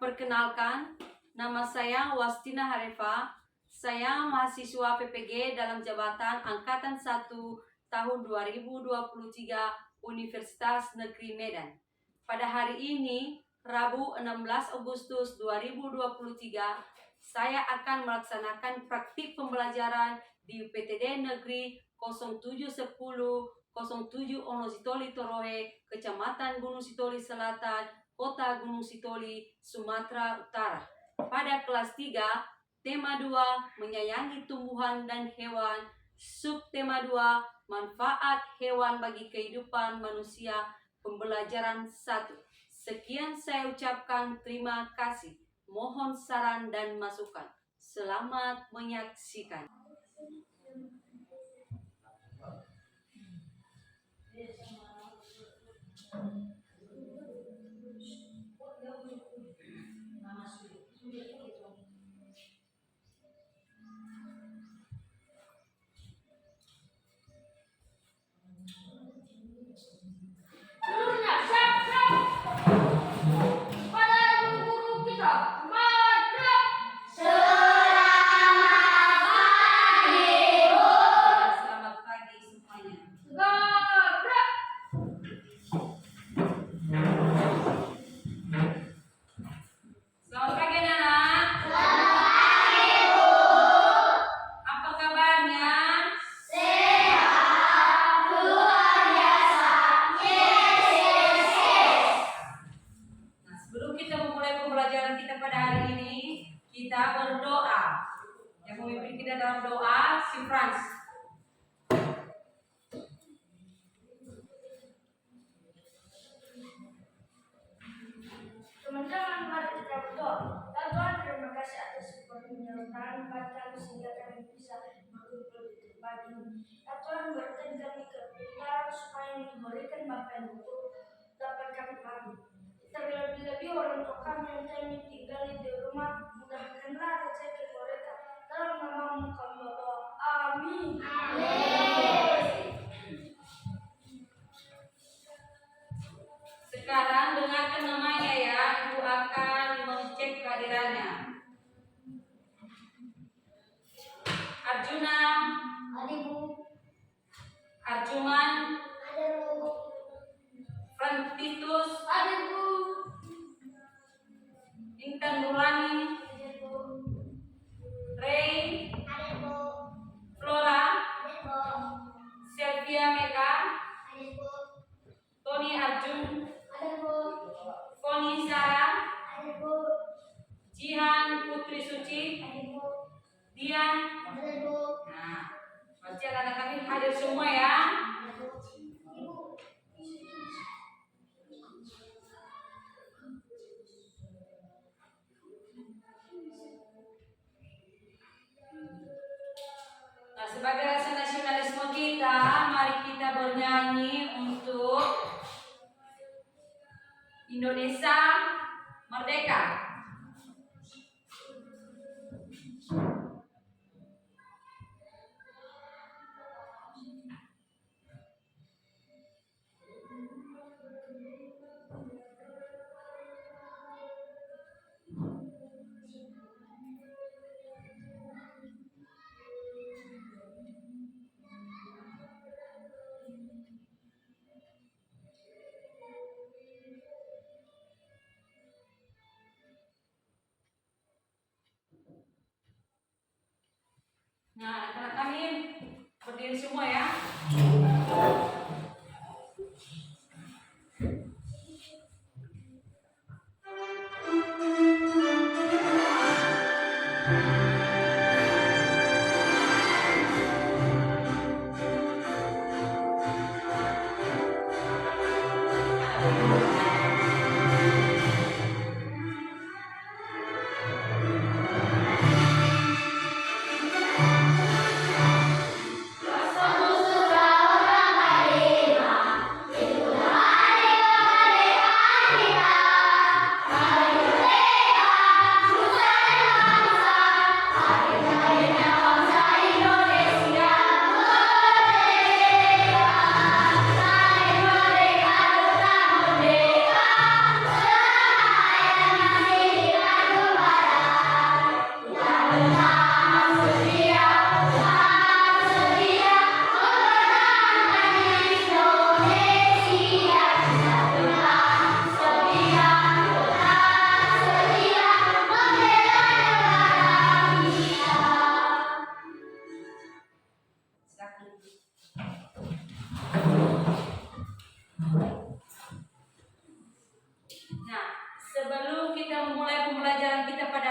Perkenalkan, nama saya Wastina Harefa. Saya mahasiswa PPG dalam jabatan Angkatan 1 tahun 2023 Universitas Negeri Medan. Pada hari ini, Rabu 16 Agustus 2023, saya akan melaksanakan praktik pembelajaran di UPTD Negeri 0710 07 Onositoli Torohe, Kecamatan Gunung Sitoli Selatan, Kota Gunung Sitoli, Sumatera Utara. Pada kelas 3, tema 2, menyayangi tumbuhan dan hewan. Subtema 2, manfaat hewan bagi kehidupan manusia. Pembelajaran 1. Sekian saya ucapkan terima kasih. Mohon saran dan masukan. Selamat menyaksikan. Kita berdoa. Yang memimpin kita dalam doa, si Frans. Teman-teman, mari kita berdoa. Tuhan, terima kasih atas penyertaan kami sehingga kami bisa berkumpul di tempat ini. Tuhan, berikan kami kepintaran supaya diberikan Bapa yang untuk dapat kami pahami. Terlebih-lebih orang tua kami yang kami tinggal di rumah, mudahkanlah rezeki mereka. Dalam nama-Mu kami berdoa. Amin. Sekarang dengarkan namanya ya, Ibu akan mengecek kehadirannya. Arjuna, Adibu, Arjuman, Adibu, Frantitus, Adibu, Intan Nurani, Adibu, Ray, Adibu, Flora, Adibu, Sylvia Meka, Adibu, Tony Arjun, Adibu, Foni Sarah, Adibu, Jihan Putri Suci, Adibu, Dian. Adibu, Nah, pasti anak-anak kami hadir semua ya. Ibu. Nah, sebagai rasa nasionalisme kita, mari kita bernyanyi untuk Indonesia Merdeka.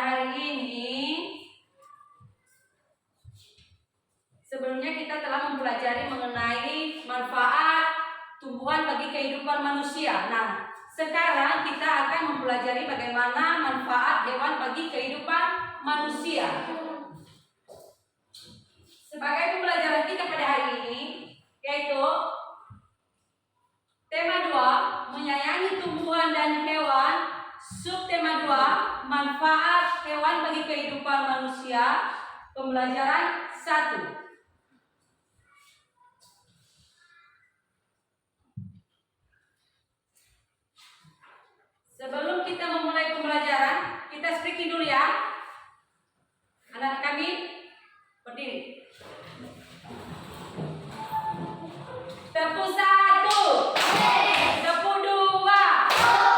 hari ini, sebelumnya kita telah mempelajari mengenai manfaat tumbuhan bagi kehidupan manusia. Nah, sekarang kita akan mempelajari bagaimana manfaat hewan bagi kehidupan manusia. Sebagai pembelajaran kita pada hari ini, yaitu tema 2, menyayangi tumbuhan dan hewan. Subtema 2, manfaat hewan bagi kehidupan manusia. Pembelajaran 1. Sebelum kita memulai pembelajaran, kita speaking dulu ya. Anak kami berdiri. Tepuk 1, tepuk 2,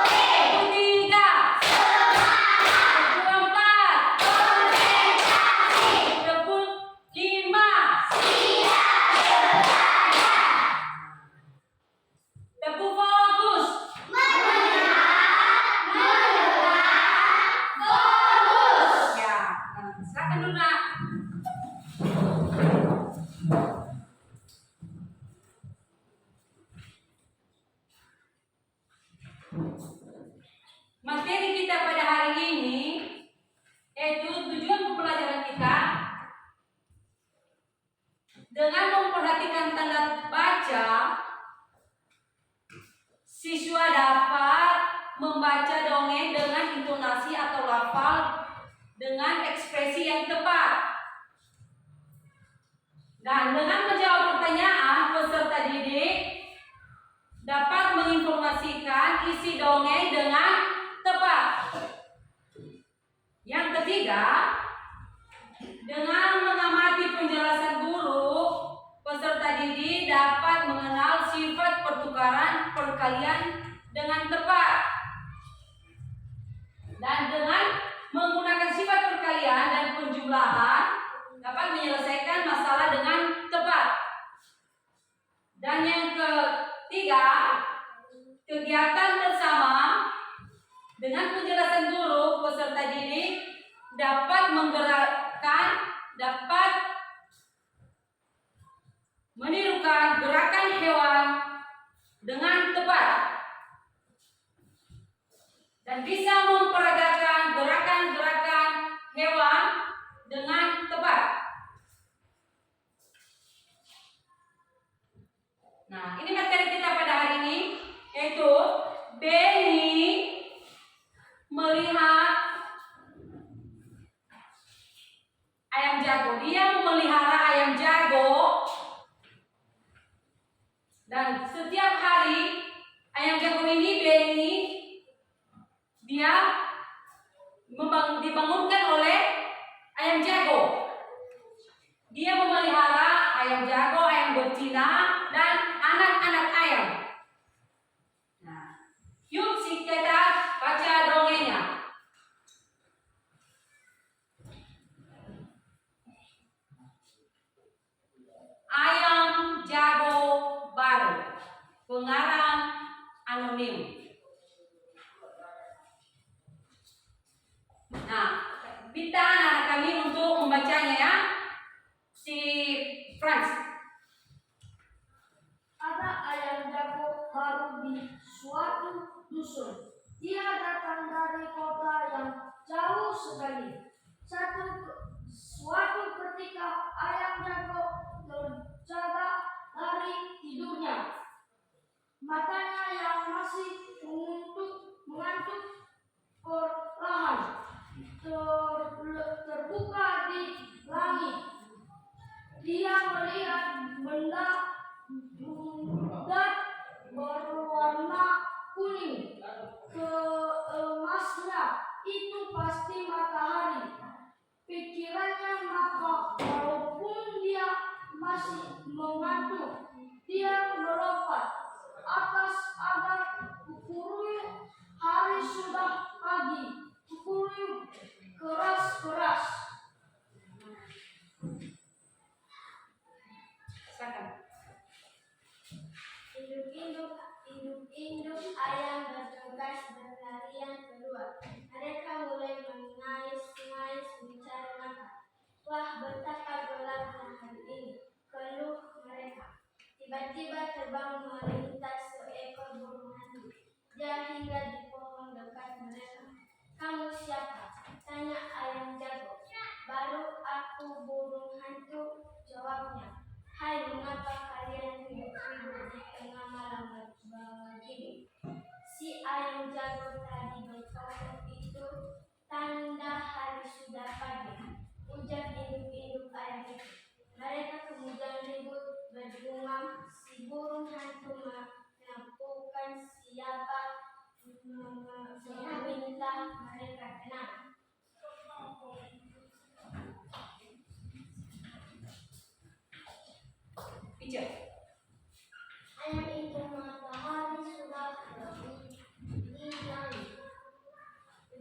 tepuk 3, tepuk 4, tepuk 5, tepuk fokus. Ya, silakan dulu nak. Materi kita pada hari ini, yaitu tujuan pembelajaran kita dengan memperhatikan tanda baca, siswa dapat membaca dongeng dengan intonasi atau lafal dengan ekspresi yang tepat. Dan dengan menjawab pertanyaan, peserta didik dapat menginformasikan isi dongeng dengan tepat. Yang ketiga, dengan mengamati penjelasan guru, peserta didik dapat mengenal sifat pertukaran perkalian dengan tepat. Dan dengan menggunakan sifat perkalian dan penjumlahan dapat menyelesaikan masalah dengan tepat. Dan yang ketiga, kegiatan bersama dengan penjelasan guru, peserta didik dapat menggerakkan, dapat menirukan gerakan hewan dengan tepat dan bisa memperagakan gerakan-gerakan hewan dengan tepat. Nah, ini materi kita pada hari ini, yaitu Benny melihat ayam jago. Dia memelihara ayam jago, dan setiap hari ayam jago ini, Benny, dia dibangunkan oleh ayam jago. Dia memelihara ayam jago, ayam betina, dan anak-anak ayam. Nah, yuk kita baca dongengnya. Ayam jago baru, pengarang anonim. Nah, minta anak kami untuk membacanya ya. Si Franz. Ada ayam jago baru di suatu dusun. Dia datang dari kota yang jauh sekali. Suatu ketika ayam jago terjaga dari tidurnya. Matanya yang masih mengantuk perlahan terbuka di langit. Dia melihat benda bulat berwarna kuning. Keemasnya itu pasti matahari. Pikirannya, maka walaupun dia masih mengantuk, dia melompat atas agar kukuruyuk. Hari sudah pagi. Kukuruyuk keras-keras. Induk-induk ayam bergegas berlarian keluar. Mereka mulai mengais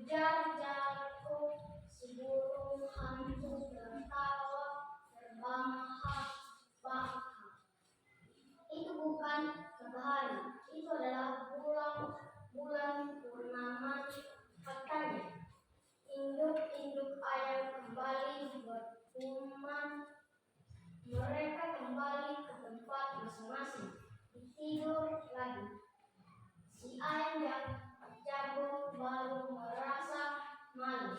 Ujar-ujarku si burung hantu tertawa terbahak-bahak. Itu bukan matahari, itu adalah bulan purnama, katanya. Induk-induk ayam kembali bergumam. Mereka kembali ke tempat masing-masing. Tidur lagi. Si ayam yang jago baru merasa malu.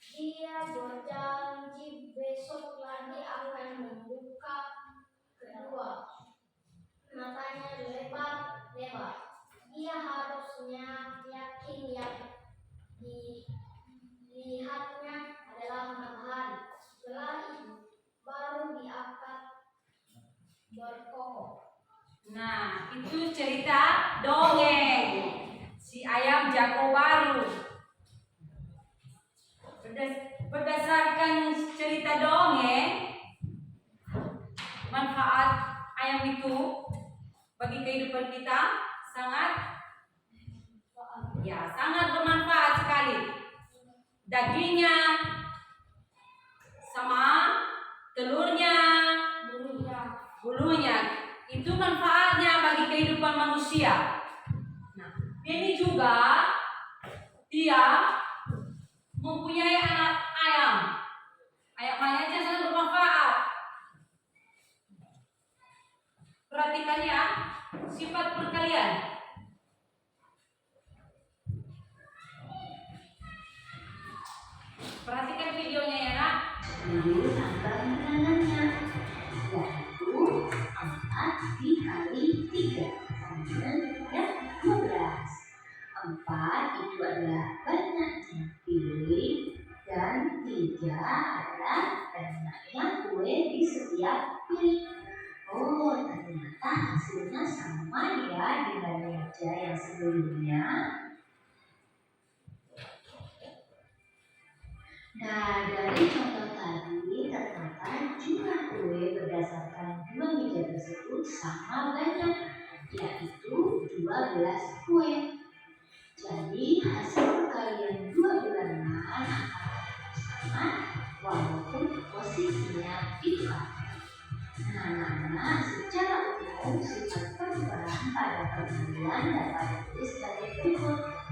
Dia berjanji besok lagi akan membuka kedua matanya lebar-lebar. Dia harusnya yakin yang dilihatnya adalah matahari. Setelah itu baru diangkat berkokok. Nah, itu cerita dongeng si ayam jago baru. Berdasarkan cerita dongeng, manfaat ayam itu bagi kehidupan kita sangat bermanfaat sekali. Dagingnya sama telurnya, bulunya itu manfaatnya bagi kehidupan manusia. Nah, ini juga dia mempunyai anak ayam. Ayam-ayamnya sangat bermanfaat. Perhatikan ya sifat perkalian. Perhatikan videonya ya nak. Dulu tambah bilangannya, yaitu 4 dikali 3 sama dengan 12. 4 itu adalah banyaknya piring dan 3 adalah banyaknya kue di setiap piring. Oh, ternyata hasilnya sama ya dengan meja yang sebelumnya. Nah, dari contoh tadi ternyata jumlah kue berdasarkan dua meja tersebut sama banyak, yaitu 12 kue. Jadi hasil perkalian dua bilangan akan sama walaupun posisinya dibalik. Nah, secara umum sifat perubahan pada perkalian dapat ditulis sebagai berikut.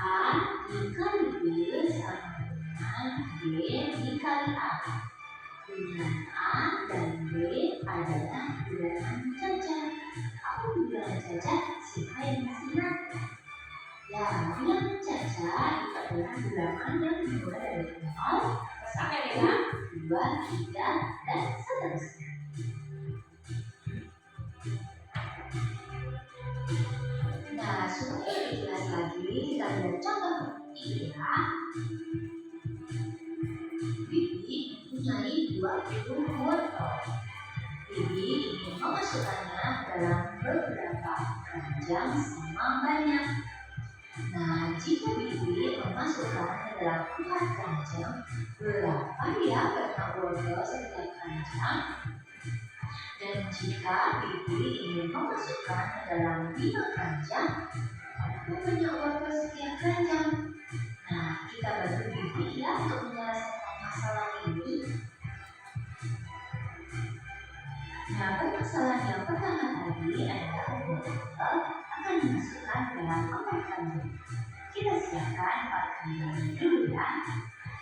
A dikali B sama dengan B dikali A. Dengan A dan B adalah bilangan cacat. Apa bilangan cacat? Siapa yang masih ingat? Ya, bilangan cacat itu adalah bilangan yang dimulai dari 0 sampai dengan 2, 3, dan seterusnya. Nah, supaya lebih jelas lagi, kita lihat contoh ketiga. Bibi mempunyai 20 wortel. Bibi ingin memasukkannya dalam beberapa keranjang sama banyak. Nah, jika Bibi memasukkan ke dalam 4 keranjang, berapa ya banyak wortel setiap keranjang? Dan jika Bibi ingin memasukkan ke dalam 5 keranjang, berapa banyak wortel setiap keranjang? Nah, kita bantu Bibi ya untuk menyelesaikan masalah ini. Nah, permasalahan yang pertama tadi adalah wortel akan dimasukkan ke dalam 4 keranjang. Kita siapkan 4 keranjang dulu ya.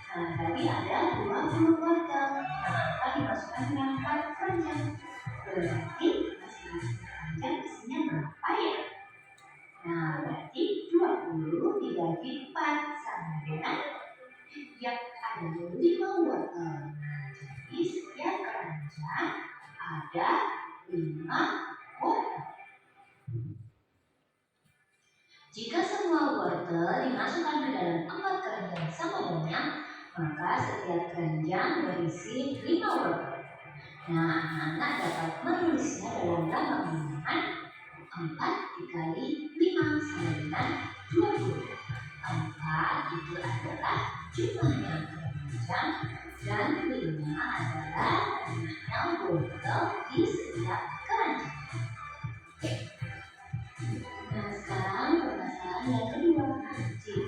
Nah, tadi ada 20 wortel yang akan dimasukkan ke dalam 4 keranjang. Berarti masing-masing keranjang isinya berapa ya? Nah, berarti 20 dibagi 4 sama dengan yang ada 5 wortel. Nah, jadi setiap keranjang ada 5 wortel. Jika semua wortel dimasukkan ke dalam 4 keranjang sama banyak, maka setiap keranjang berisi 5 wortel. Nah, anak-anak dapat menulisnya dalam lambang bilangan 4 dikali 5 sama dengan 20. 4 itu adalah jumlahnya keranjang dan 5 adalah banyaknya wortel di setiap keranjang. Nah, sekarang permasalahan yang kedua. Jika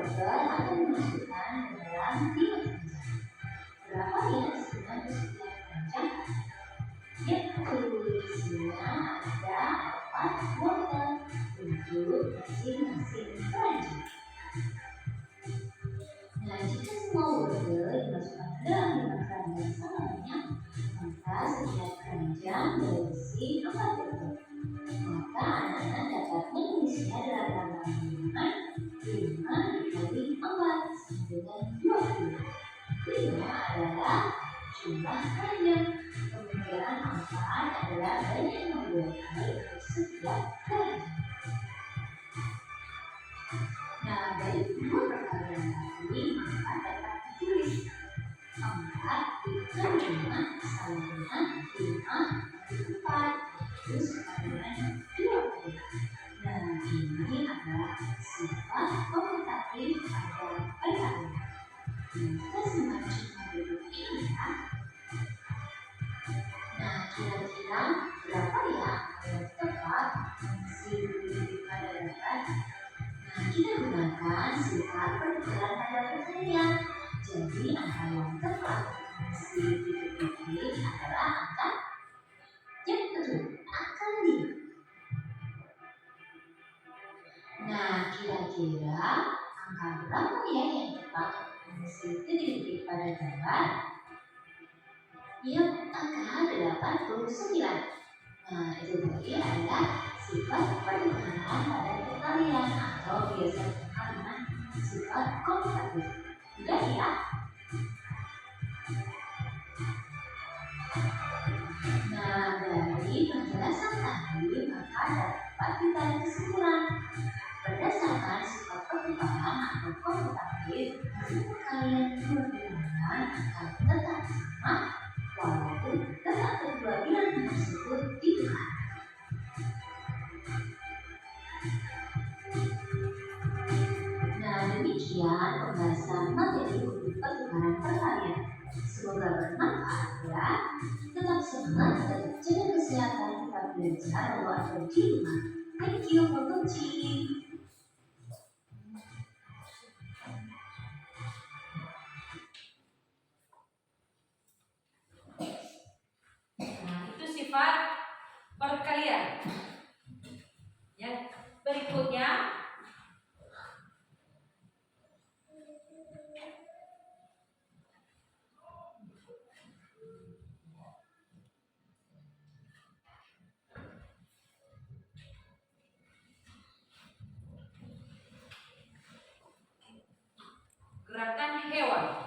wortel akan dimasukkan ke dalam 5 keranjang. Berapa ya isinya untuk setiap keranjang? Ya, isinya ada 4 wortel untuk masing-masing keranjang. Nah, jika semua wortel dimasukkan ke dalam 5 keranjang sama banyak, maka setiap keranjang berisi 4 wortel. Maka anak-anak dapat menulisnya dalam rangka bilangan 5 dikali 4 sama dengan 20. 5 adalah jumlah keranjang, kemudian 4 adalah banyak wortel untuk setiap keranjang. Nah, dari dua perkalian tadi, maka dapat ditulis 4 dikali 5 sama dengan 5 kali 4, terus kalian 20. Nah, ini adalah sifat komutatif pada perkalian. Kita simak cuma berikut ini ya. Nah, kira-kira berapa ya yang tepat mengisi diri pada dapat? Nah, kita gunakan sifat pertukaran pada perkalian. Jadi, angka yang tepat mengisi titik-titik adalah angka yang betul, angka 5. Nah, kira-kira angka berapa ya yang tepat mengisi titik-titik pada gambar? Yap, angka 89. Nah, itu tadi adalah sifat pertukaran pada perkalian atau biasa dikenal dengan sifat komutatif. Mudah ya? Nah, dari penjelasan tadi maka dapat ditarik kesimpulan. Berdasarkan sifat pertukaran atau komutatif, perkalian dua bilangan akan tetap sama walaupun tetap kedua bilangan tersebut ditukar. Nah, demikian pembahasan materi untuk pertukaran perkalian. Semoga bermanfaat ya. Tetap semangat, tetap jaga kesehatan, tetap belajar walau ada di rumah. Thank you for watching. Nah, itu sifat perkalian. Ya, berikutnya gerakan hewan.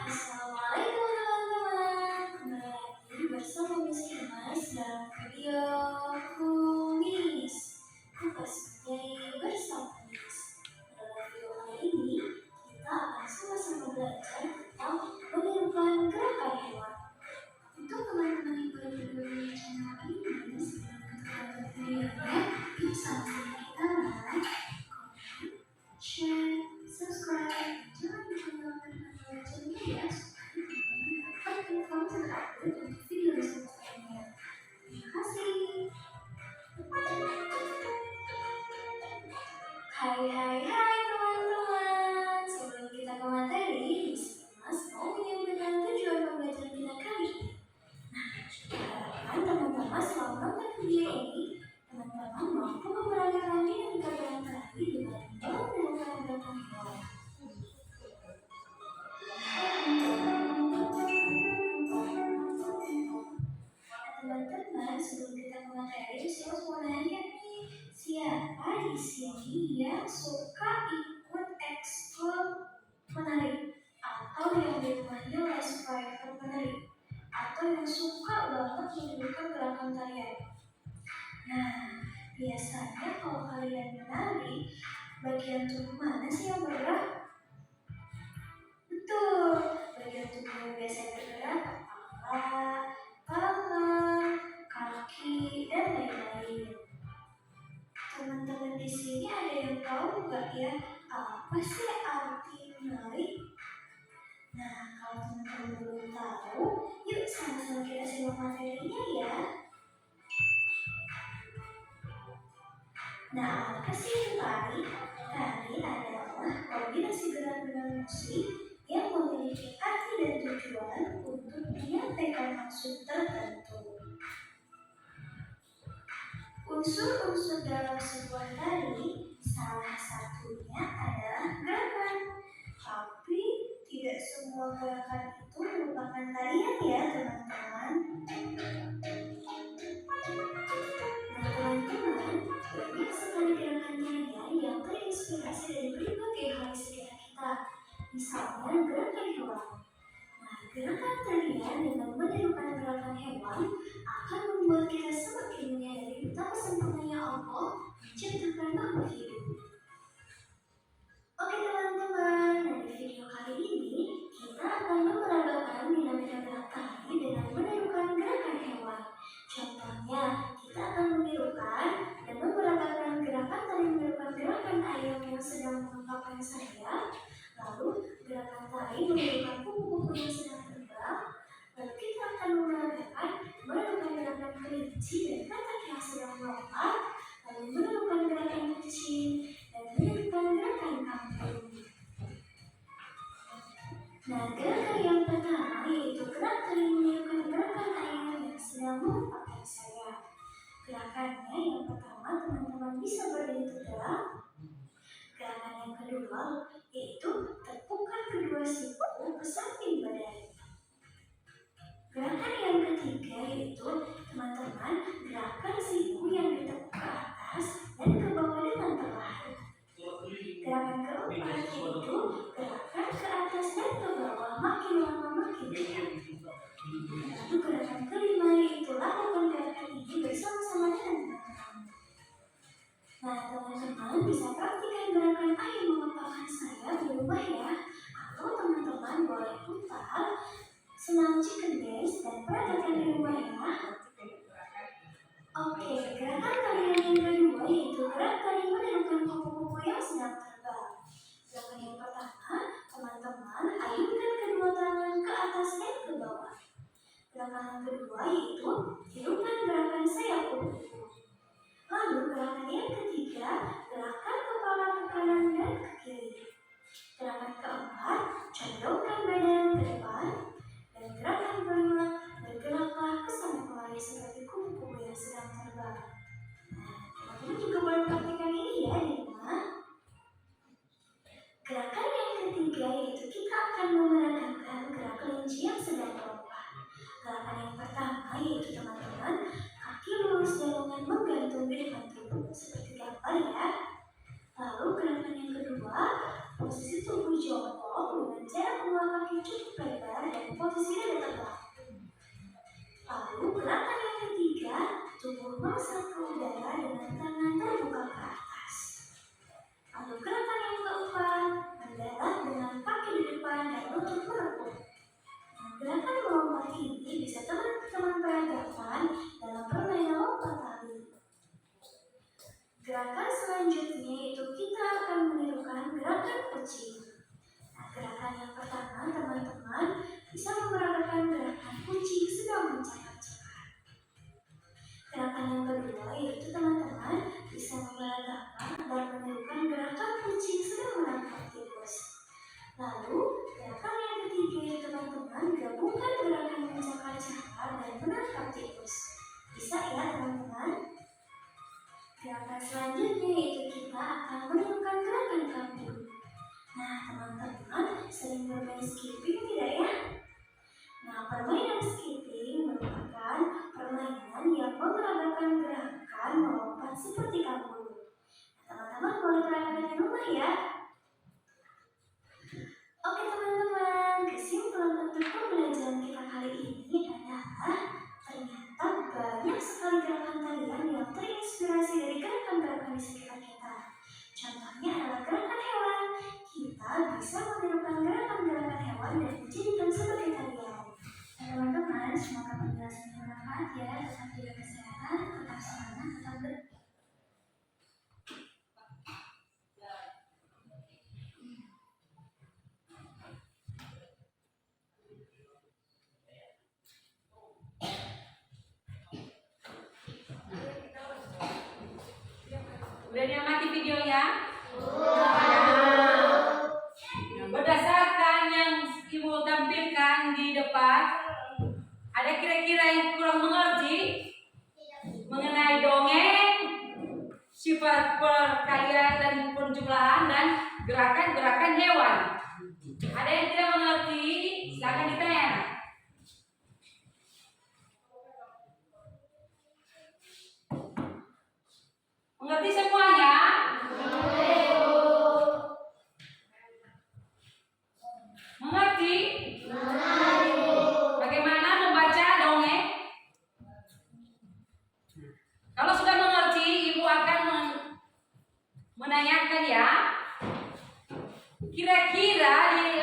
Assalamualaikum teman-teman. Kembali lagi bersama Miss Imas dalam video kuis. Kupas menjadi bersama Miss. Dalam video kali ini kita akan sama-sama belajar tentang menirukan gerakan hewan. Untuk teman-teman yang baru bergabung di channel ini, sebelum kita lanjut videonya, yuk sama-sama kita like, comment, share, subscribe, jangan lupa nyalakan loncengnya ya supaya teman-teman dapat info terupdate untuk video selanjutnya. Terima kasih. Hai teman-teman. Sebelum kita ke materi, Mas mau menyampaikan tujuan pembelajaran kita kali ini. Nah, teman-teman selama nonton video ini, teman-teman mampu memperagakan dinamika yang tadi dengan menggunakan gerakan hewan. Teman-teman, sebelum kita ke materi, saya mau nanya nih, siapa di sini yang suka ikut ekskul menari? Atau yang dipanggil les private menari? Atau yang suka banget menunjukkan gerakan tarian. Nah, biasanya kalau kalian menari, bagian tubuh mana sih yang bergerak? Betul, bagian tubuh yang biasa bergerak kepala, tangan, kaki, dan lain-lain. Teman-teman di sini ada yang tahu nggak ya apa sih arti menari? Nah, kalau teman-teman belum tahu, yuk sama-sama kita simak materinya ya. Nah, apa sih itu tari? Tari adalah kombinasi gerak dengan musik yang memiliki arti dan tujuan untuk menyampaikan maksud tertentu. Unsur-unsur dalam sebuah tari salah satunya adalah gerakan. Tapi tidak semua gerakan itu merupakan tarian ya teman-teman. Nah teman-teman, banyak sekali gerakan tarian yang terinspirasi dari berbagai hal di sekitar kita. Misalnya gerakan hewan. Nah, gerakan tarian dengan menirukan gerakan hewan akan membuat kita semakin menyadari betapa sempurnanya Allah menciptakan makhluk hidup. Oke teman-teman, nah di video kali ini kita akan memeragakan dinamika gerak tari dengan menirukan gerakan hewan. Contohnya, kita akan menirukan dan memeragakan gerakan tari menirukan gerakan ayam yang sedang mengepakkan sayap. Lalu gerakan tari menirukan kupu-kupu yang sedang terbang. Lalu kita akan memeragakan gerakan kelinci dan katak yang sedang melompat. Lalu menirukan gerakan kucing dan menirukan gerakan kambing. Nah, gerakan yang pertama yaitu gerak tari menirukan gerakan ayam yang sedang mengepakkan sayap. Gerakannya yang pertama teman-teman bisa berdiri tegak. Gerakan yang kedua yaitu tepukkan kedua siku ke samping badan. Gerakan yang ketiga yaitu teman-teman gerakan siku yang ditekuk ke atas dan ke bawah dengan perlahan. Gerakan keempat yaitu gerakan ke atas dan ke bawah makin lama makin cepat. Lalu gerakan kelima yaitu lakukan gerakan ini bersama-sama dengan teman-teman. Nah teman-teman bisa praktikkan gerakan ayam mengepakkan sayap di rumah ya. Atau teman-teman boleh putar senam chicken dance dan praktekkan di rumah ya. Oke, gerakan tarian yang kedua yaitu gerak tari menirukan kupu-kupu yang sedang terbang. Gerakan yang pertama, teman-teman ayunkan kedua tangan ke atas dan ke bawah. Gerakan yang kedua yaitu tirukan gerakan sayap kupu-kupu. Lalu gerakan yang ketiga, gerakan kepala ke kanan dan ke kiri. Gerakan keempat, condongkan badan ke depan. Dan gerakan kelima, bergeraklah ke sana kemari seperti kupu-kupu yang sedang terbang. Nah, teman-teman juga boleh praktikkan ini ya di rumah. Gerakan yang ketiga yaitu kita akan memeragakan gerak kelinci yang sedang melompat. Gerakan yang pertama yaitu teman-teman kaki lurus dan lengan menggantung di depan tubuh seperti gambar ya. Lalu gerakan yang kedua, posisi tubuh jongkok dengan jarak dua kaki cukup lebar dan posisi dada tegak. Lalu gerakan yang ketiga, tubuh mengangkat ke udara dengan tangan terbuka ke atas. Lalu gerakan yang keempat, mendarat dengan kaki di depan dan lutut merekuk. Nah, gerakan melompat ini bisa teman-teman peragakan dalam permainan lompat tali. Gerakan selanjutnya itu kita akan menirukan gerakan kucing. Nah, gerakan yang pertama teman-teman bisa memeragakan gerakan kucing sedang mencakar-cakar. Gerakan yang kedua yaitu teman-teman bisa memeragakan dan menirukan gerakan kucing sedang menangkap tikus. Lalu gerakan yang ketiga yaitu teman-teman gabungkan gerakan mencakar-cakar dan menangkap tikus. Bisa ya teman-teman? Gerakan selanjutnya yaitu kita akan menirukan gerakan kambing. Nah teman-teman sering bermain skipping tidak ya? Nah permainan skipping merupakan permainan yang memeragakan gerakan melompat seperti kanguru. Nah, teman-teman boleh peragakan di rumah ya. Oke teman-teman, kesimpulan untuk pembelajaran kita kali ini adalah ternyata di sekitar kita. Contohnya adalah gerakan hewan. Kita bisa menirukan gerakan-gerakan hewan dan dijadikan seperti tarian. Nah, teman-teman, semoga penjelasan bermanfaat ya. Tetap jaga kesehatan, tetap semangat, tetap Udah diamati videonya? Nah, berdasarkan yang Ibu tampilkan di depan, ada kira-kira yang kurang mengerti mengenai dongeng, sifat perkalian dan penjumlahan, dan gerakan-gerakan hewan. Ada yang tidak mengerti? Silakan ditanya. Mengerti semuanya? Mengerti? Bagaimana membaca dongeng? Kalau sudah mengerti, Ibu akan menanyakan ya. Kira-kira di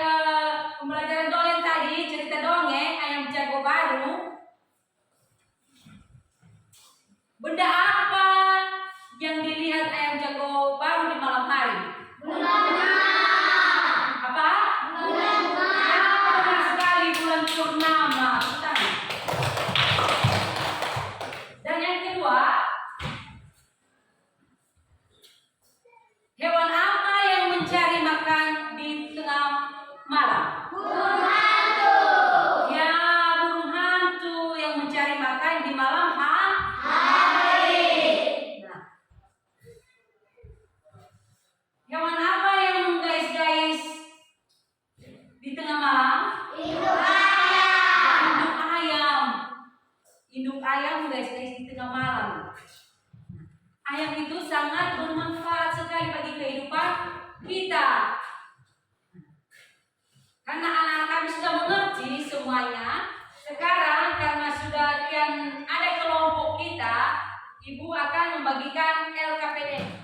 pembelajaran dongeng tadi, cerita dongeng Ayam Jago Baru, benda apa yang dilihat Ayam Jago Baru di malam hari? Apa? Ya, benar sekali, bulan purnama. Dan yang kedua, hewan apa yang mencari makan di tengah malam? Ya, burung hantu yang mencari makan di malam hari. Nah, hewan apa yang menggais-gais di tengah malam? Induk ayam. Induk ayam menggais-gais di tengah malam. Ayam itu sangat bermanfaat sekali bagi kehidupan kita. Karena anak-anak kami sudah mengerti semuanya, sekarang karena sudah yang ada kelompok kita, Ibu akan membagikan LKPD.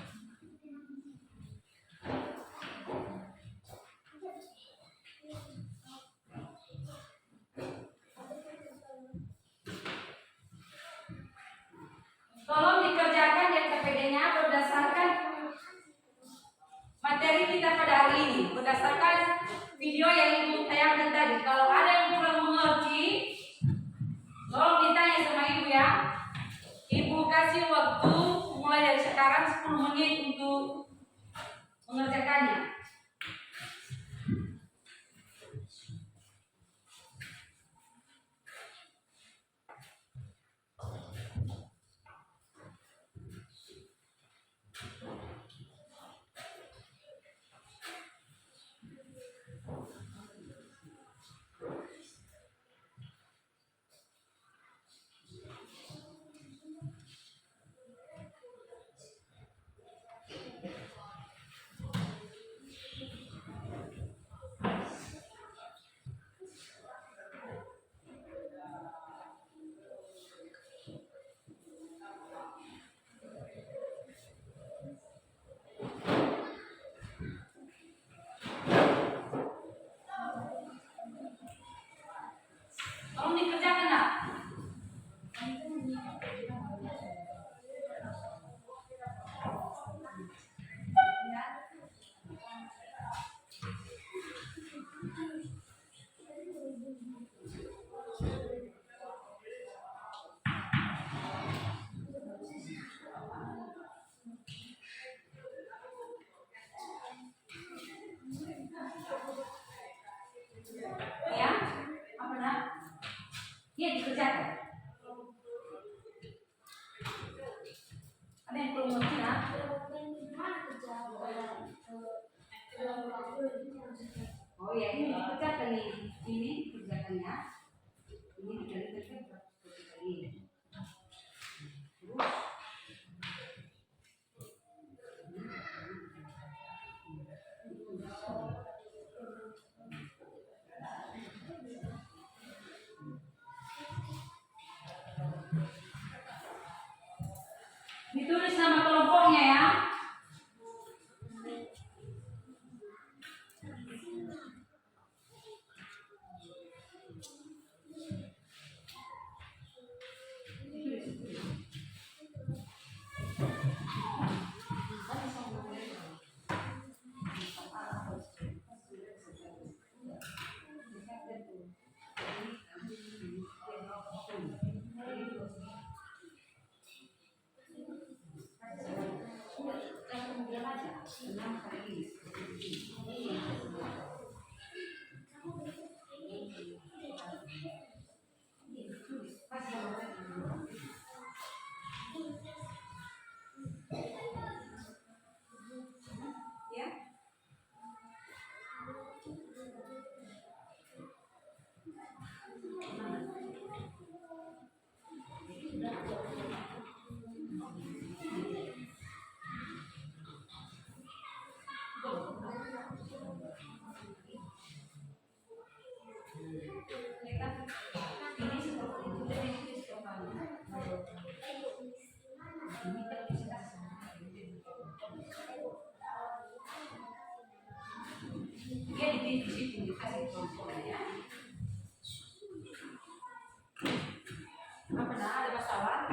Tolong dikerjakan LKPD-nya berdasarkan materi kita pada hari ini, berdasarkan video yang Ibu tayangkan tadi. Kalau ada yang kurang mengerti, tolong ditanya sama Ibu ya. Ibu kasih waktu mulai dari sekarang 10 menit untuk mengerjakannya. Tolong dikerjakan nak. Ya, apa nak? Iya dikerjakan. Ada yang belum ngerti nak? Oh ya, ini dikerjakan nih. Ini kerjakannya. Ini dikerjakan seperti ini. Ditulis nama kelompoknya. kelompoknya ya. Dia di situ dikasih kelompoknya. Apa ada masalah?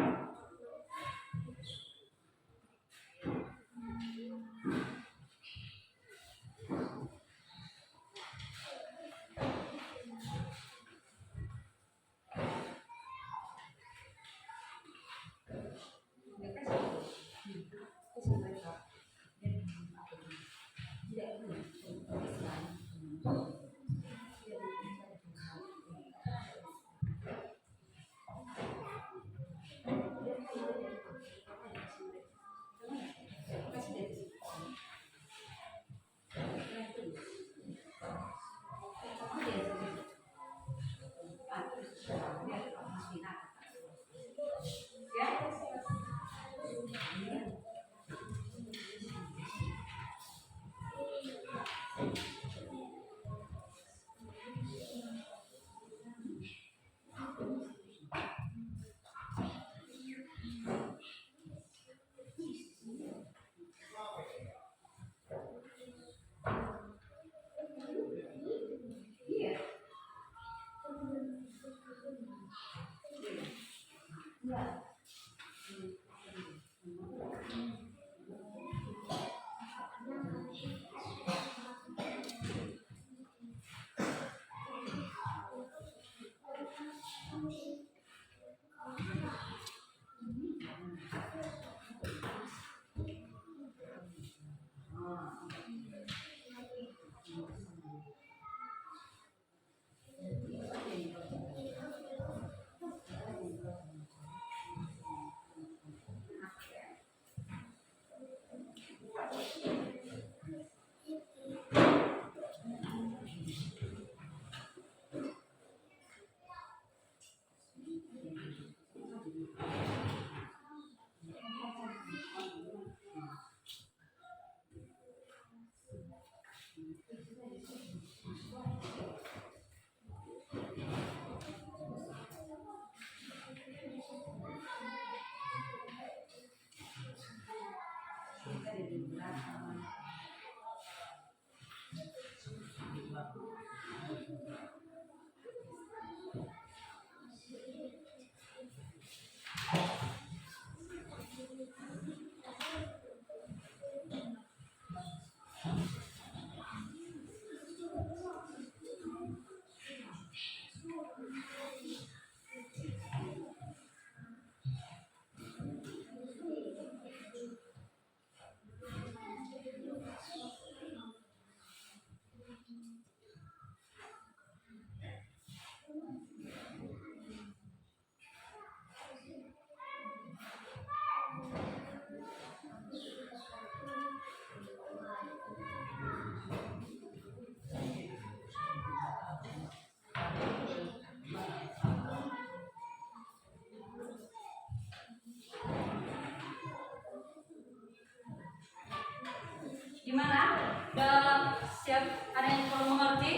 Gimana? Udah siap? Ada yang perlu mengerti?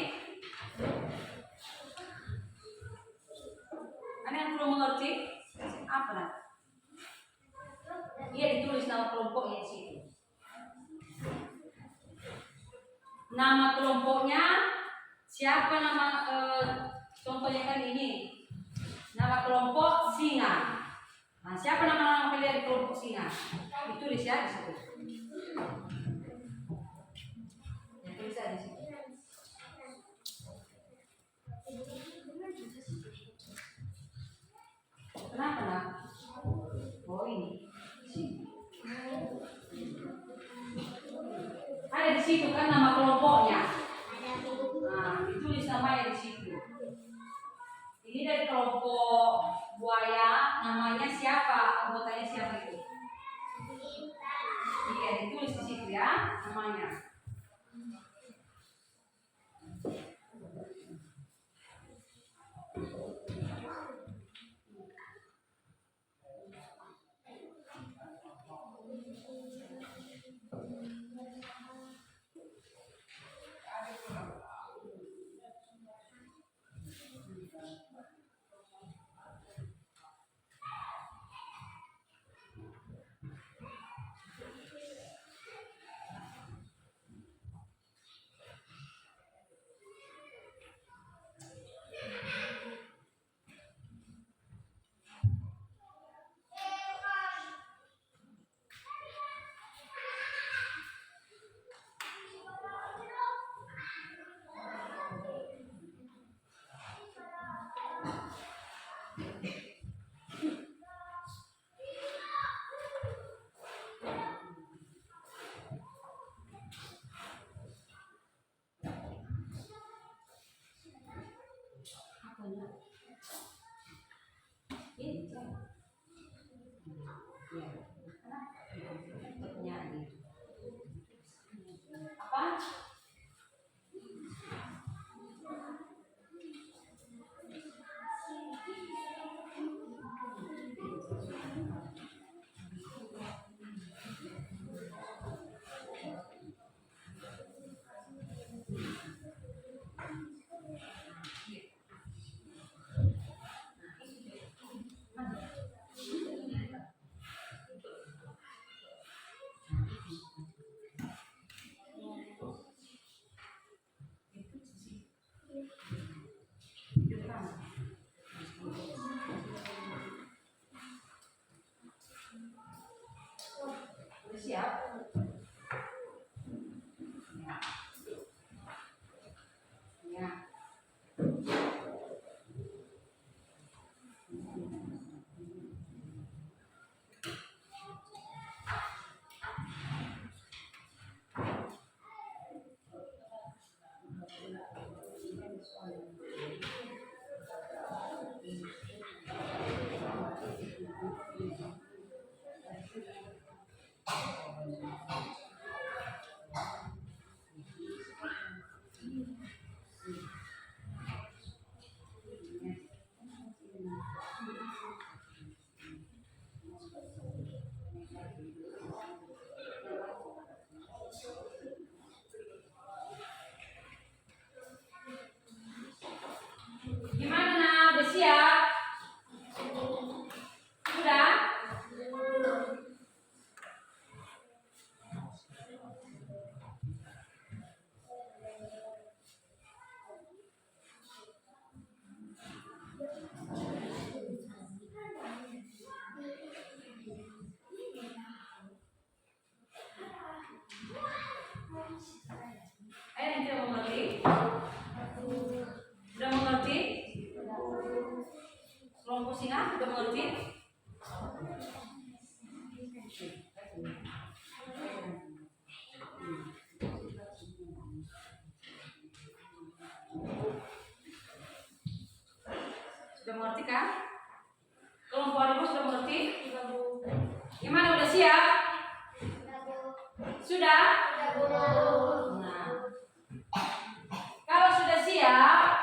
Ada yang perlu mengerti? Apa? Iya, ditulis nama kelompoknya sih. nama kelompoknya siapa contohnya kan ini. Nama kelompok singa. Nah, siapa nama kalian di kelompok singa? Ditulis ya di situ. Ya, tulis aja di situ. Kenapa nak? Oh ini. Ada di situ kan nama kelompoknya. Nah, ditulis namanya di situ. Ini dari kelompok buaya, namanya siapa? Anggotanya siapa itu? Iya, ditulis di situ ya namanya. Apa? Siap. Ya. Gimana nak? Udah siap? Sudah? Ayo yang tidak mengerti? Sudah mengerti? Kelompok singa sudah mengerti? Sudah mengerti kan? Kelompok harimau sudah mengerti? Gimana, udah siap? Sudah? Nah, kalau sudah siap,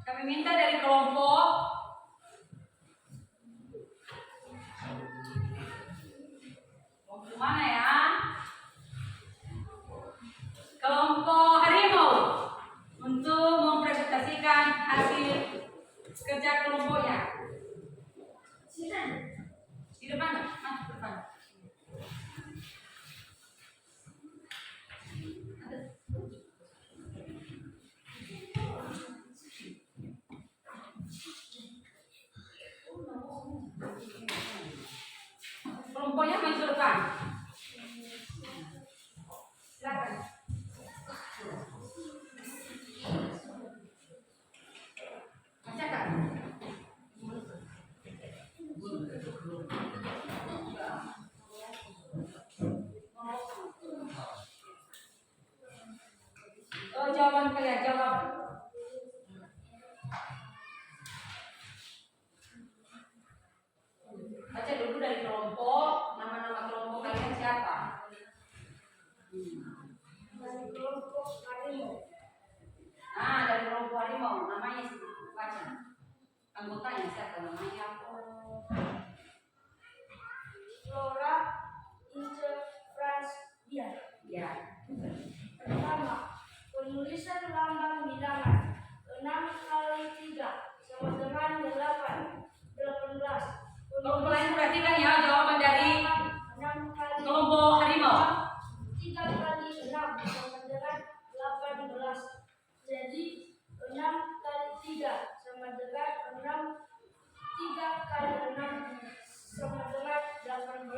kami minta dari kelompok mana ya? Kelompok harimau untuk mempresentasikan hasil kerja kelompoknya. Di depan, depan. Kelompoknya maju ke depan. Silakan. Bacakan. Oh, jawaban kalian, jawaban. Baca dulu dari kelompok, nama-nama kelompok kalian siapa? Dari kelompok harimau. Ah, dari kelompok harimau, namanya baca. Anggotanya siapa namanya? Flora Interfrans Biar. Ya. Pertama, penulisan lambang bilangan 6 kali 3 sama dengan 18. Kelompok lain perhatikan ya jawaban dari 6 kali kelompok harimau. 3 kali 6 sama dengan 18. Jadi 6 kali 3 sama dengan 6. 3 kali 6 sama dengan 18.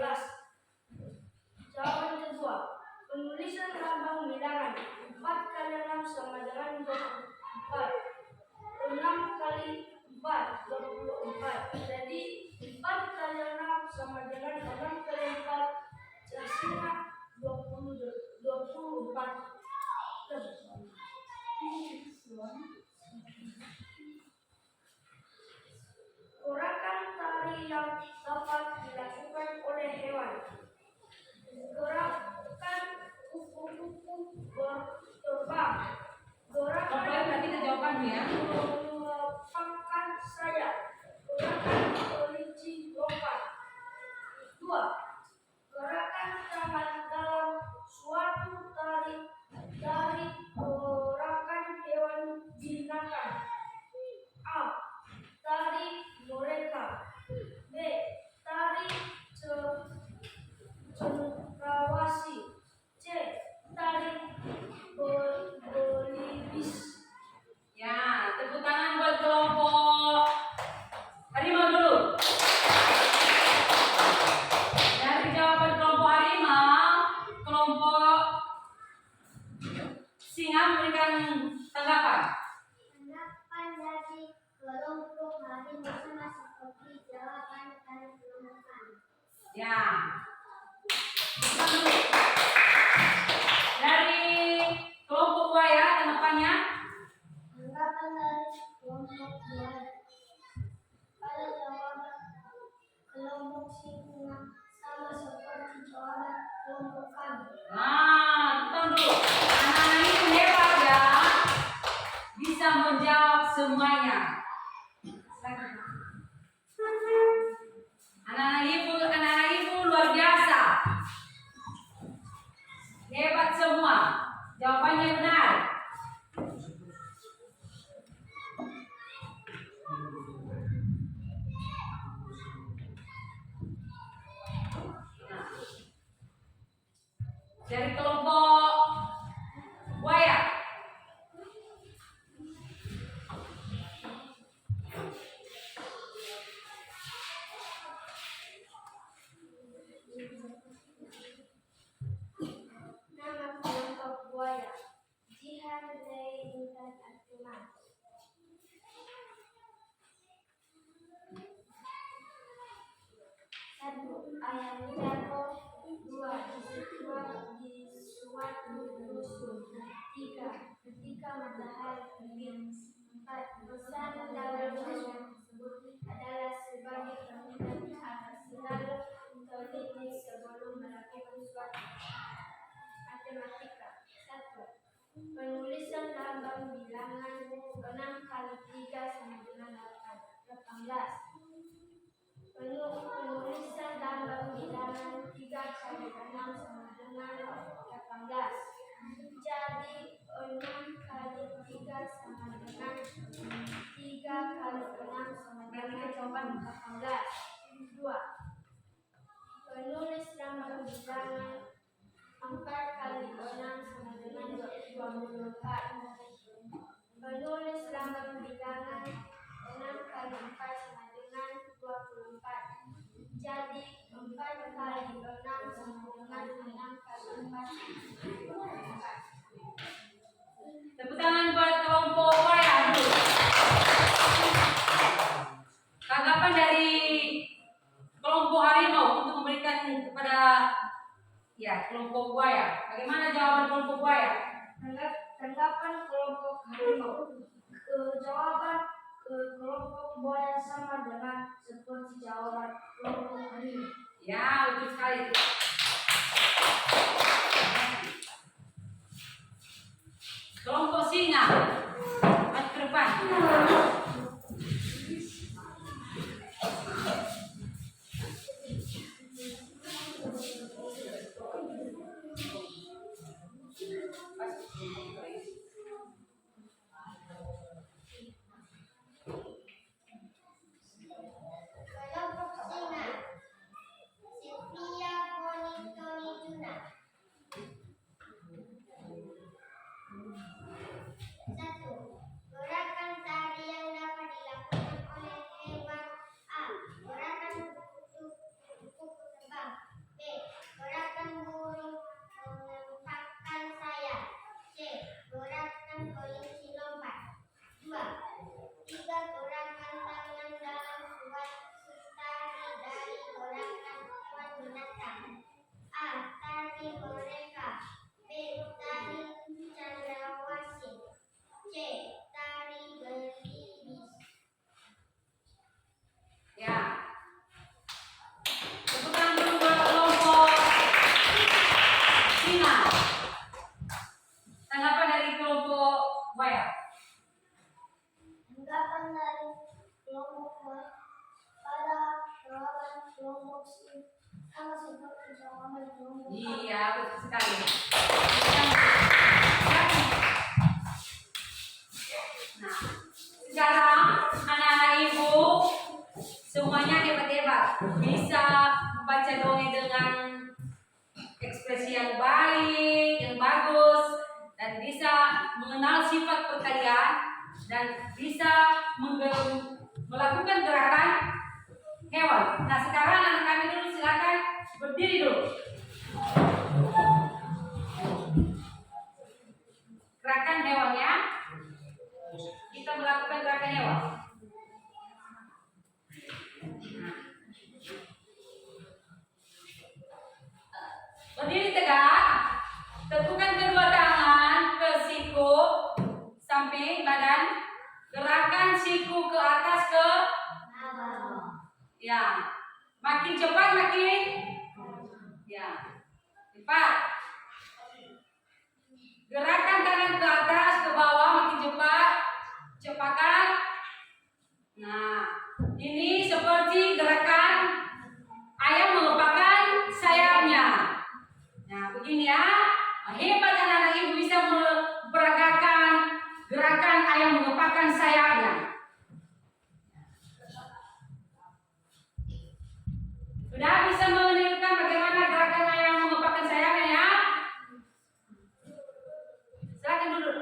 Jawaban kedua, penulisan lambang bilangan 4 kali 6 sama dengan 24. 6 kali 4, 24. Jadi 4 kali 6 sama dengan 6 kali 4. Hasilnya 24. Gerakan tari yang dapat dilakukan oleh hewan. Gerakan kupu-kupu berterbang. Kelompok Gerakan lain perhatikan jawabannya ya. melapangkan sayap. Gerakan kelinci lompat. 2. Gerakan tangan dalam suatu tari dari gerakan hewan binatang. A. Tari mereka. B. Tari cendrawasih. C. Tari belibis. Ya, tepuk tangan buat kelompok harimau dulu. Dari jawaban kelompok harimau, kelompok singa memberikan tanggapan. Tanggapan dari kelompok harimau sama seperti jawaban dari kelompok. Ya. Dari kelompok buaya tanggapannya. Tanggapan dari kelompok buaya. Pada jawaban kelompok singa sama seperti jawaban kelompok kami. Nah, kita dulu. Anak-anak ini hebat ya. Bisa menjawab semuanya. Anak-anak ibu luar biasa. Hebat semua. Jawabannya benar. Dari kelompok buaya. Nama kelompok buaya. Jihan Lei Intan Atuman. Satu, ayam jatuh. 2, disuap dusun. 3, ketika matahari terbit. 4, pesan dalam ayat tersebut adalah sebagai permintaan agar selalu teliti sebelum melakukan suatu matematika. 1. Penulisan lambang bilangan 6 kali 3 sama dengan 18. Penulisan lambang bilangan 3 kali 6 sama dengan 18. Jadi 6 kali 3 sama dengan 3 kali 6 sama dengan 18. 2. Penulis lambang bilangan 4 kali 6 sama dengan 24. Penulis lambang bilangan 6 kali 4 sama dengan 24. Jadi 4 kali Tepuk tangan buat kelompok wayang. Tanggapan dari kelompok harimau untuk memberikan kepada kelompok buaya. Bagaimana jawaban kelompok buaya? Tanggapan kelompok harimau. Jawaban kelompok buaya sama dengan seperti jawaban kelompok harimau. Ya, betul sekali. Kelompok singa. Maju ke depan. Kelompok singa. Sylvia Ponitonijuna. 1. Gerakan tari yang dapat dilakukan oleh hewan. A. Gerakan kupu-kupu terbang. B. Gerakan burung mengepakkan sayap. C. Gerakan kelinci lompat. 2. 3. Gerakan tangan dalam suatu tari dari gerakan hewan binatang. A. Tari mereka. B. Tari cendrawasih. C. Tari belibis. Ya. Tepuk tangan dulu buat kelompok singa. Tanggapan dari kelompok buaya. Tanggapan dari kelompok buaya pada jawaban kelompok sama seperti jawaban kelompok Iya, betul sekali. Nah, sekarang anak-anak ibu semuanya hebat-hebat, bisa membaca dongeng dengan ekspresi yang baik, yang bagus, dan bisa mengenal sifat perkalian dan bisa melakukan gerakan hewan. Nah, sekarang anak kami dulu silakan berdiri dulu. Gerakan hewan ya. Kita melakukan gerakan hewan. Berdiri tegak, tepukan kedua tangan ke siku, samping badan, gerakan siku ke atas ke ya, makin cepat makin ya, cepat. Gerakan tangan ke atas ke bawah makin cepat, cepatkan. Nah, ini seperti gerakan ayam mengepakkan sayapnya. Nah, begini ya. Hebat anak-anak ibu bisa memperagakan gerakan ayam mengepakkan sayapnya. Sudah bisa menirukan bagaimana gerakan ayam mengepakkan sayapnya ya? Silakan duduk.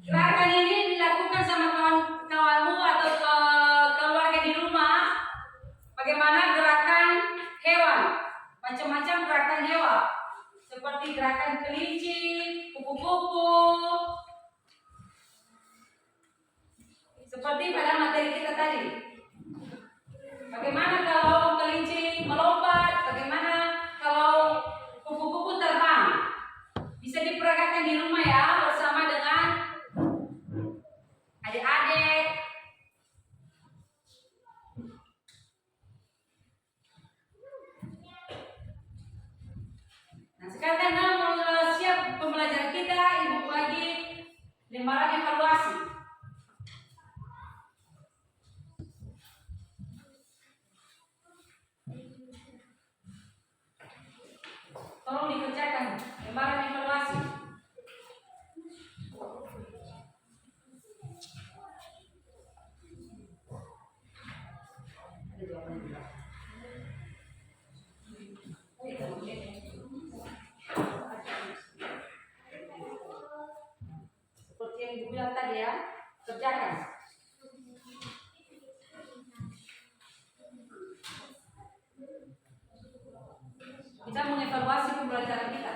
Gerakan ini dilakukan sama kawan-kawanmu atau keluarga di rumah. Bagaimana gerakan hewan, macam-macam gerakan hewan, seperti gerakan kelinci, kupu-kupu, seperti pada materi kita tadi. Bagaimana kalau kelinci melompat, bagaimana kalau kupu-kupu terbang. Bisa diperagakan di rumah ya, bersama dengan adik-adik. Nah, sekarang karena mau siap pembelajaran kita, ibu lagi lembaran evaluasi. Tolong dikerjakan lembaran evaluasi. Seperti yang ibu bilang tadi ya, kerjakan. Kita mengevaluasi pembelajaran kita.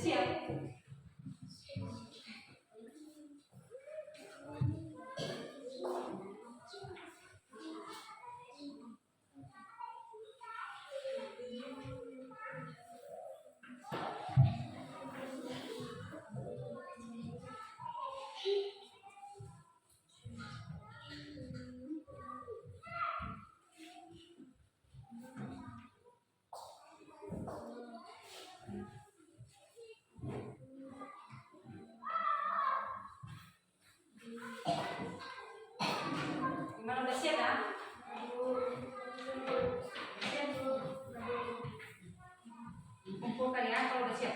Siap. Gimana, udah siap ya? Kumpulkan ya kalau udah siap.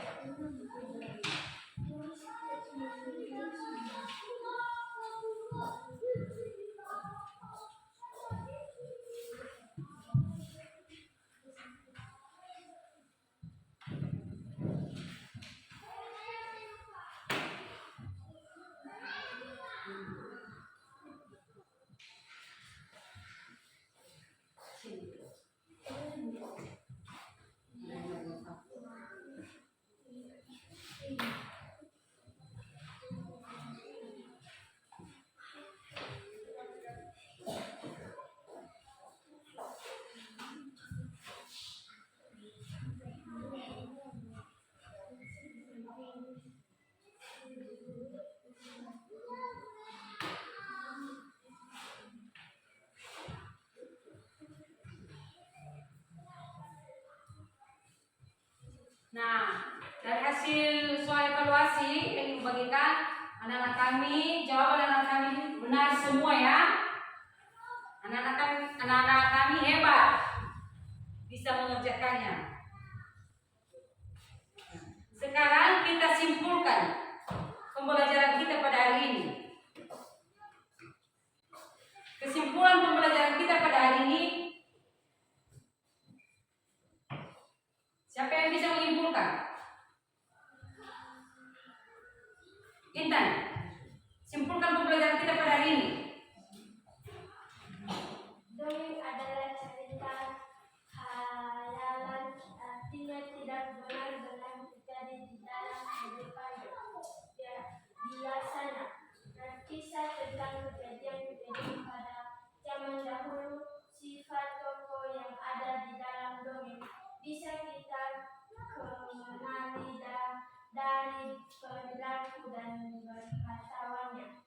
Nah, dari hasil soal evaluasi yang dibagikan, anak-anak kami, jawaban anak-anak kami benar semua ya. Anak-anak kami hebat, bisa mengerjakannya. Sekarang kita simpulkan pembelajaran kita pada hari ini. Kesimpulan pembelajaran kita pada hari ini, siapa yang bisa menyimpulkan? Intan, simpulkan pembelajaran kita pada hari ini. Dongeng adalah cerita hayalan, artinya tidak benar-benar terjadi di dalam kehidupan biasanya. Kisah tentang kejadian-kejadian pada zaman dahulu, sifat tokoh yang ada di dalam dongeng bisa kita kenali dari perilaku dan berkatawannya.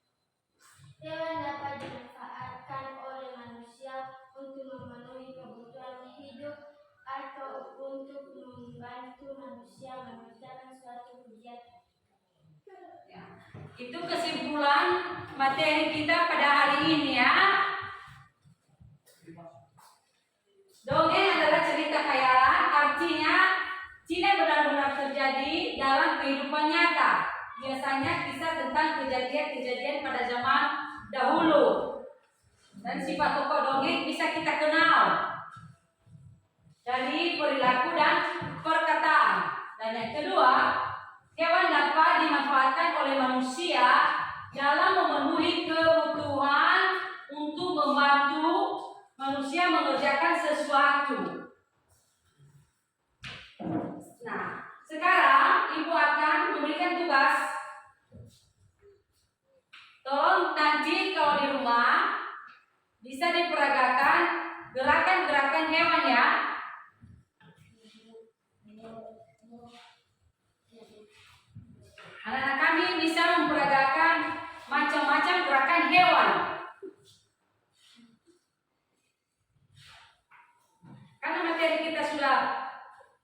Hewan dapat dimanfaatkan oleh manusia untuk memenuhi kebutuhan hidup atau untuk membantu manusia mengerjakan suatu kegiatan. Ya, itu kesimpulan materi kita pada hari ini ya. Dongeng adalah cerita khayalan, artinya tidak benar-benar terjadi bahasanya kisah tentang kejadian-kejadian pada zaman dahulu. Dan sifat tokoh dongeng bisa kita kenal dari perilaku dan perkataan. Dan yang kedua, hewan dapat dimanfaatkan oleh manusia dalam memenuhi kebutuhan untuk membantu manusia mengerjakan sesuatu. Nah, sekarang Ibu akan memberikan tugas. Tolong nanti kalau di rumah bisa diperagakan gerakan-gerakan hewan ya. Anak-anak kami bisa memperagakan macam-macam gerakan hewan. Karena materi kita sudah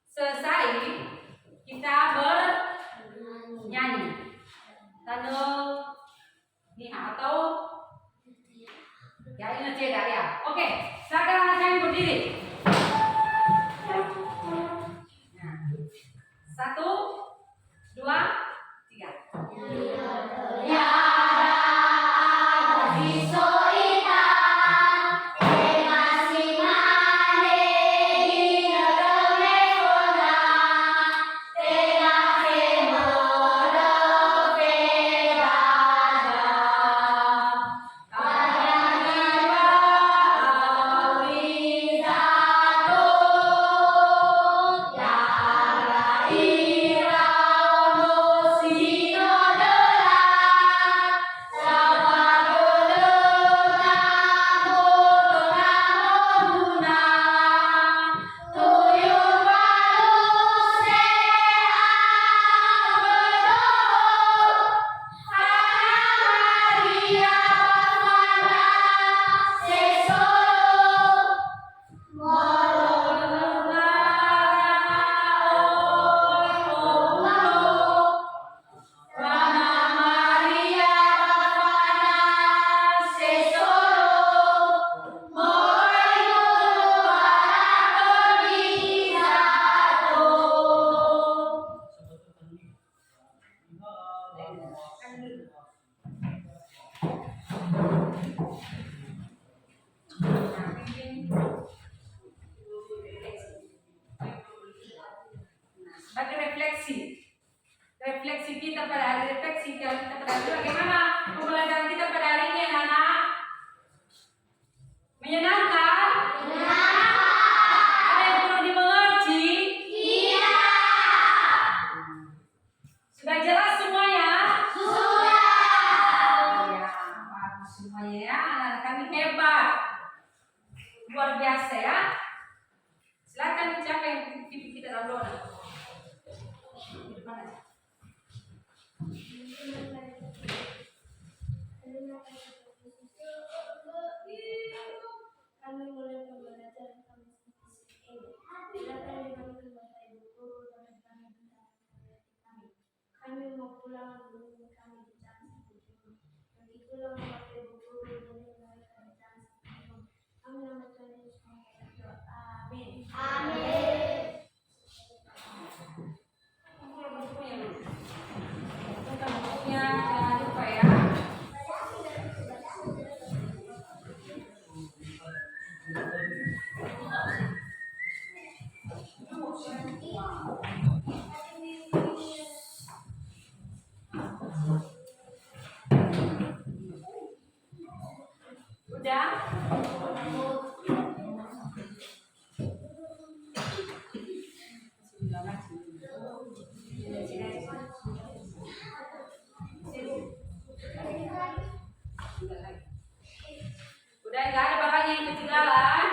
selesai, kita bernyanyi. Tanda nih atau ya ini tidak ya. Oke, sekarang anak kami berdiri. Nah, 1, 2, 3. Sebagai refleksi kita pada hari refleksi kita pada hari bagaimana pembelajaran kita pada hari ini anak-anak? Menyenangkan? Ada yang perlu dimengerti? Iya. Sudah jelas semuanya? Sudah. Ya, bagus semuanya ya, anak-anak kami hebat, luar biasa ya. Silakan siapa yang TV kita download. Kami mulai pembelajaran kami ini. Silakan dibantu bapak ibu guru dan kami. Kami mau pulang dulu kami di jam 10. Begitulah bapak ibu guru dan kami jam 10. Kami nama Tuhan Yesus berdoa. Amin. Amin. Bukunya jangan lupa ya. Udah? Udah nggak ada bahannya yang ketinggalan?